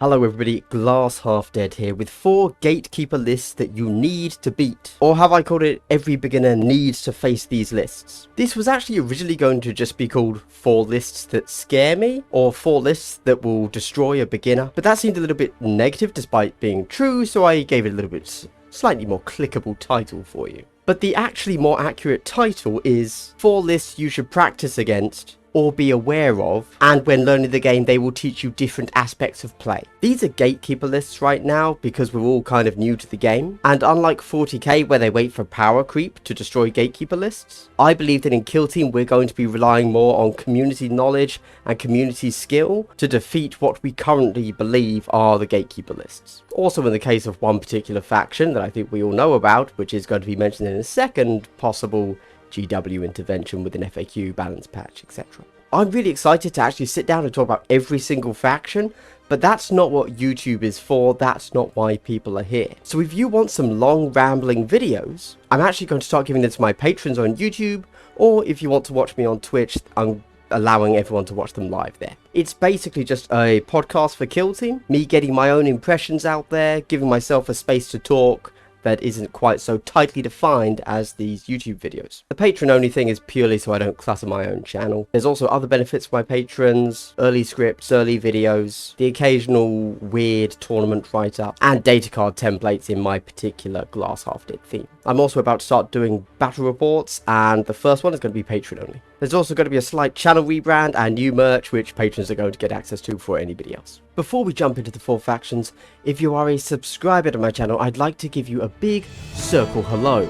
Hello everybody, Glass Half Dead here with 4 gatekeeper lists that you need to beat. Or have I called it every beginner needs to face these lists. This was actually originally going to just be called 4 lists that scare me, or 4 lists that will destroy a beginner. But that seemed a little bit negative despite being true, so I gave it a little bit slightly more clickable title for you. But the actually more accurate title is 4 lists you should practice against or be aware of, and when learning the game they will teach you different aspects of play. These are gatekeeper lists right now because we're all kind of new to the game, and unlike 40k where they wait for power creep to destroy gatekeeper lists, I believe that in Kill Team we're going to be relying more on community knowledge and community skill to defeat what we currently believe are the gatekeeper lists. Also in the case of one particular faction that I think we all know about, which is going to be mentioned in a second possible GW intervention with an FAQ, balance patch, etc. I'm really excited to actually sit down and talk about every single faction, but that's not what YouTube is for, that's not why people are here. So if you want some long rambling videos, I'm actually going to start giving them to my patrons on YouTube, or if you want to watch me on Twitch, I'm allowing everyone to watch them live there. It's basically just a podcast for Kill Team, me getting my own impressions out there, giving myself a space to talk that isn't quite so tightly defined as these YouTube videos. The patron only thing is purely so I don't clutter my own channel. There's also other benefits for my patrons, early scripts, early videos, the occasional weird tournament write-up, and data card templates in my particular Glass Half Dead theme. I'm also about to start doing battle reports, and the first one is going to be patron only. There's also going to be a slight channel rebrand and new merch which patrons are going to get access to before anybody else. Before we jump into the 4 factions, if you are a subscriber to my channel, I'd like to give you a big circle hello.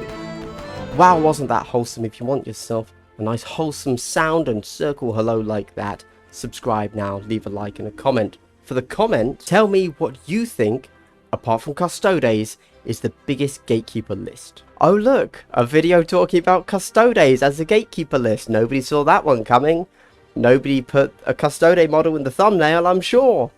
Wow, wasn't that wholesome? If you want yourself a nice wholesome sound and circle hello like that, subscribe now, leave a like and a comment. For the comment, tell me what you think, apart from Custodes, is the biggest gatekeeper list. Oh look, a video talking about Custodes as a gatekeeper list. Nobody saw that one coming. Nobody put a Custode model in the thumbnail, I'm sure.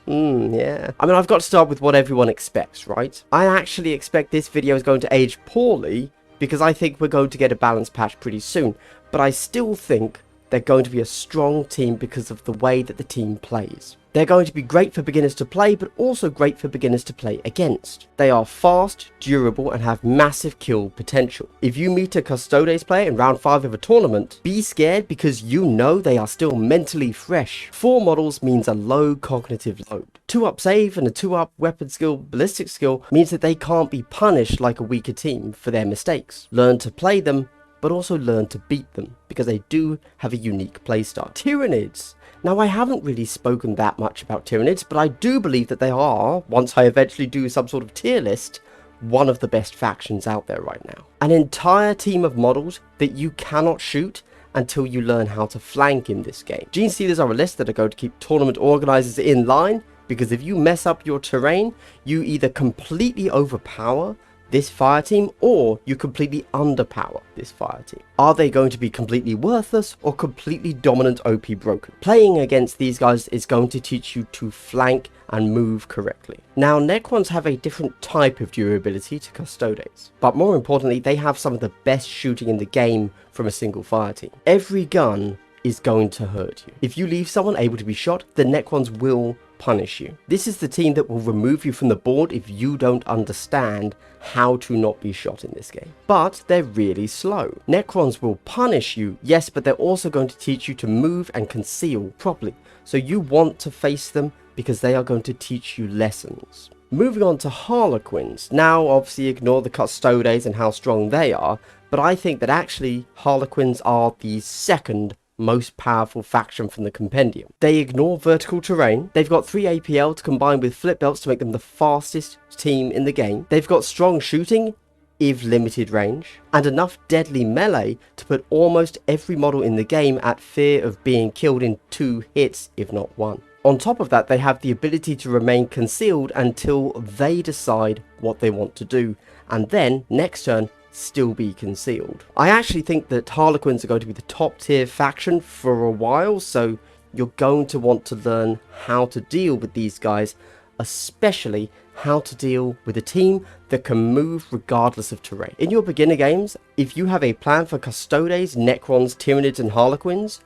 Yeah. I mean, I've got to start with what everyone expects, right? I actually expect this video is going to age poorly because I think we're going to get a balance patch pretty soon. But I still think they're going to be a strong team because of the way that the team plays. They're going to be great for beginners to play, but also great for beginners to play against. They are fast, durable, and have massive kill potential. If you meet a Custodes player in round 5 of a tournament, be scared because you know they are still mentally fresh. 4 models means a low cognitive load. 2-up save and a 2-up weapon skill, ballistic skill means that they can't be punished like a weaker team for their mistakes. Learn to play them, but also learn to beat them, because they do have a unique playstyle. Tyranids. Now, I haven't really spoken that much about Tyranids, but I do believe that they are, once I eventually do some sort of tier list, one of the best factions out there right now. An entire team of models that you cannot shoot until you learn how to flank in this game. Gene Stealers are a list that are going to keep tournament organizers in line, because if you mess up your terrain, you either completely overpower this fire team, or you completely underpower this fire team. Are they going to be completely worthless or completely dominant OP broken? Playing against these guys is going to teach you to flank and move correctly. Now, Necrons have a different type of durability to Custodes, but more importantly, they have some of the best shooting in the game from a single fire team. Every gun is going to hurt you. If you leave someone able to be shot, the Necrons will punish you. This is the team that will remove you from the board if you don't understand how to not be shot in this game. But they're really slow. Necrons will punish you, yes, but they're also going to teach you to move and conceal properly. So you want to face them because they are going to teach you lessons. Moving on to Harlequins. Now, obviously ignore the Custodes and how strong they are, but I think that actually Harlequins are the second most powerful faction from the compendium. They ignore vertical terrain, they've got 3 APL to combine with flip belts to make them the fastest team in the game, they've got strong shooting, if limited range, and enough deadly melee to put almost every model in the game at fear of being killed in 2 hits, if not 1. On top of that, they have the ability to remain concealed until they decide what they want to do, and then, next turn, still be concealed. I actually think that Harlequins are going to be the top tier faction for a while, so you're going to want to learn how to deal with these guys, especially how to deal with a team that can move regardless of terrain. In your beginner games, if you have a plan for Custodes, Necrons, Tyranids and Harlequins,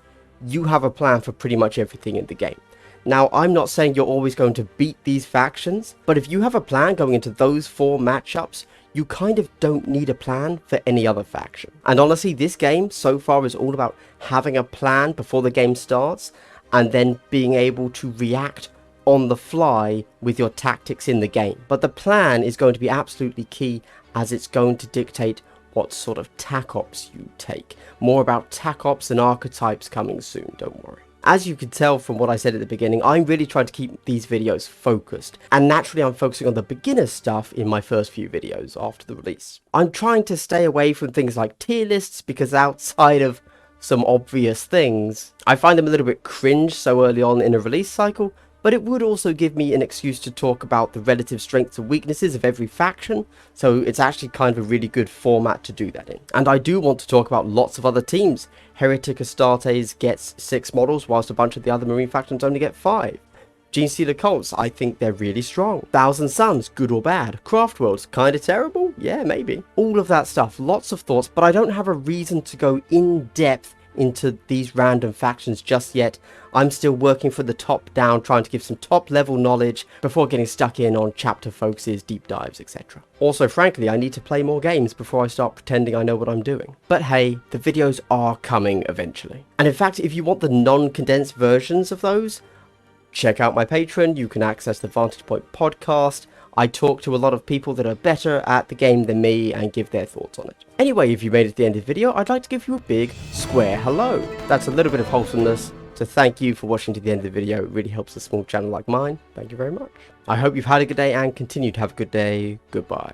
you have a plan for pretty much everything in the game. Now, I'm not saying you're always going to beat these factions, but if you have a plan going into those 4 matchups, you kind of don't need a plan for any other faction. And honestly, this game so far is all about having a plan before the game starts, and then being able to react on the fly with your tactics in the game. But the plan is going to be absolutely key, as it's going to dictate what sort of tac ops you take. More about tac ops and archetypes coming soon, don't worry. As you can tell from what I said at the beginning, I'm really trying to keep these videos focused, and naturally I'm focusing on the beginner stuff in my first few videos after the release. I'm trying to stay away from things like tier lists, because outside of some obvious things, I find them a little bit cringe so early on in a release cycle, but it would also give me an excuse to talk about the relative strengths and weaknesses of every faction, so it's actually kind of a really good format to do that in. And I do want to talk about lots of other teams. Heretic Astartes gets 6 models, whilst a bunch of the other Marine factions only get 5. Genestealer cults, I think they're really strong. Thousand Suns, good or bad. Craft Worlds, kinda terrible? Yeah, maybe. All of that stuff, lots of thoughts, but I don't have a reason to go in depth into these random factions just yet. I'm still working from the top down, trying to give some top level knowledge before getting stuck in on chapter focuses, deep dives, etc. Also, frankly, I need to play more games before I start pretending I know what I'm doing. But hey, the videos are coming eventually. And in fact, if you want the non-condensed versions of those, check out my Patreon. You can access the Vantage Point podcast. I talk to a lot of people that are better at the game than me and give their thoughts on it. Anyway, if you made it to the end of the video, I'd like to give you a big square hello. That's a little bit of wholesomeness, so thank you for watching to the end of the video. It really helps a small channel like mine. Thank you very much. I hope you've had a good day and continue to have a good day. Goodbye.